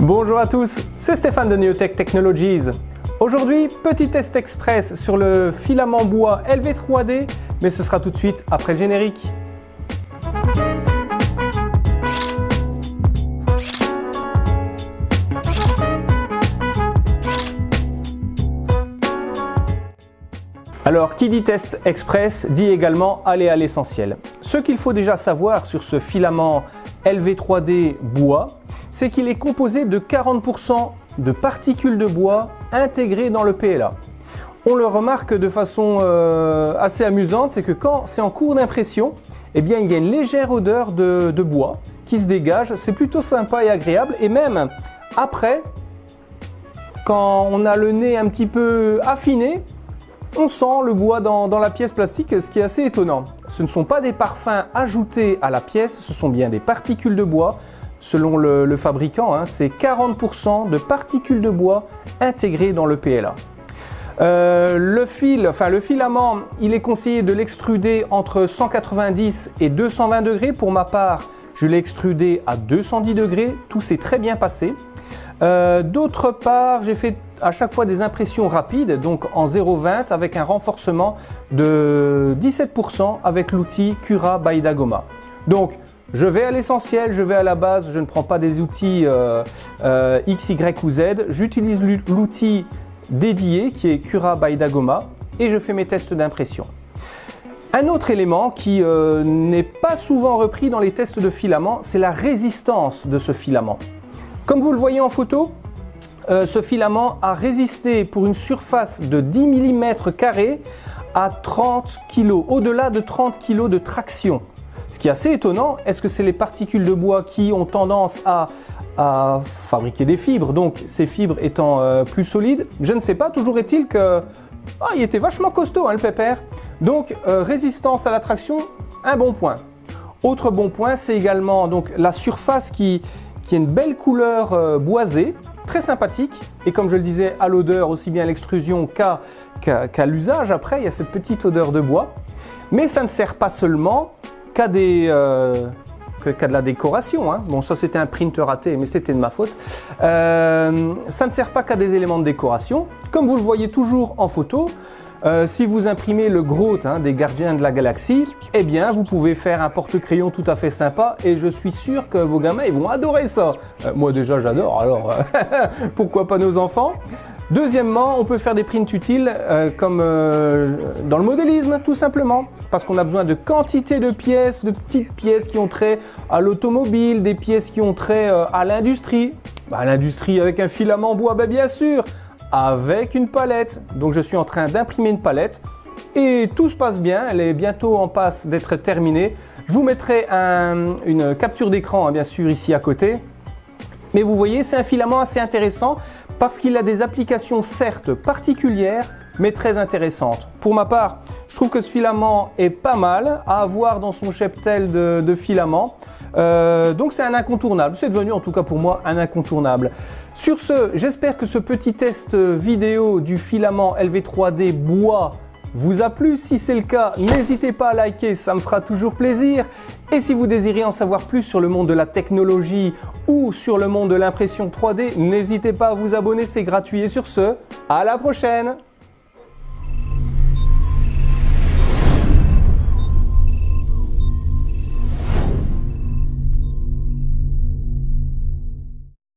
Bonjour à tous, c'est Stéphane de Neotech Technologies. Aujourd'hui, petit test express sur le filament bois LV3D, mais ce sera tout de suite après le générique. Alors, qui dit test express dit également aller à l'essentiel. Ce qu'il faut déjà savoir sur ce filament LV3D bois, c'est qu'il est composé de 40% de particules de bois intégrées dans le PLA. On le remarque de façon assez amusante, c'est que quand c'est en cours d'impression, eh bien, il y a une légère odeur de bois qui se dégage. C'est plutôt sympa et agréable. Et même après, quand on a le nez un petit peu affiné, on sent le bois dans la pièce plastique, ce qui est assez étonnant. Ce ne sont pas des parfums ajoutés à la pièce, ce sont bien des particules de bois. Selon le fabricant, c'est 40% de particules de bois intégrées dans le PLA. Le filament, il est conseillé de l'extruder entre 190 et 220 degrés. Pour ma part, je l'ai extrudé à 210 degrés. Tout s'est très bien passé. D'autre part, j'ai fait à chaque fois des impressions rapides, donc en 0,20 avec un renforcement de 17% avec l'outil Cura by Dagoma. Donc, je vais à l'essentiel, je vais à la base, je ne prends pas des outils X, Y ou Z. J'utilise l'outil dédié qui est Cura by Dagoma et je fais mes tests d'impression. Un autre élément qui n'est pas souvent repris dans les tests de filament, c'est la résistance de ce filament. Comme vous le voyez en photo, ce filament a résisté pour une surface de 10 mm² à 30 kg, au-delà de 30 kg de traction. Ce qui est assez étonnant, est-ce que c'est les particules de bois qui ont tendance à fabriquer des fibres, donc ces fibres étant plus solides? Je ne sais pas, toujours est-il que il était vachement costaud le pépère. Donc résistance à la traction, un bon point. Autre bon point, c'est également donc, la surface qui a une belle couleur boisée, très sympathique, et comme je le disais, à l'odeur, aussi bien à l'extrusion qu'à l'usage après, il y a cette petite odeur de bois. Mais ça ne sert pas seulement qu'à de la décoration. Bon, ça c'était un print raté, mais c'était de ma faute. Ça ne sert pas qu'à des éléments de décoration. Comme vous le voyez toujours en photo, si vous imprimez le Groot des Gardiens de la Galaxie, eh bien vous pouvez faire un porte-crayon tout à fait sympa et je suis sûr que vos gamins ils vont adorer ça. Moi déjà j'adore, alors pourquoi pas nos enfants? Deuxièmement, on peut faire des prints utiles comme dans le modélisme tout simplement, parce qu'on a besoin de quantité de pièces, de petites pièces qui ont trait à l'automobile, des pièces qui ont trait à l'industrie. L'industrie avec un filament bois, bien sûr, avec une palette. Donc je suis en train d'imprimer une palette et tout se passe bien, elle est bientôt en passe d'être terminée. Je vous mettrai une capture d'écran bien sûr ici à côté. Mais vous voyez, c'est un filament assez intéressant parce qu'il a des applications certes particulières mais très intéressantes. Pour ma part, je trouve que ce filament est pas mal à avoir dans son cheptel de filaments. Donc c'est un incontournable, c'est devenu en tout cas pour moi un incontournable. Sur ce, j'espère que ce petit test vidéo du filament LV3D bois vous a plu. Si c'est le cas, n'hésitez pas à liker, ça me fera toujours plaisir. Et si vous désirez en savoir plus sur le monde de la technologie ou sur le monde de l'impression 3D, n'hésitez pas à vous abonner, c'est gratuit. Et sur ce, à la prochaine!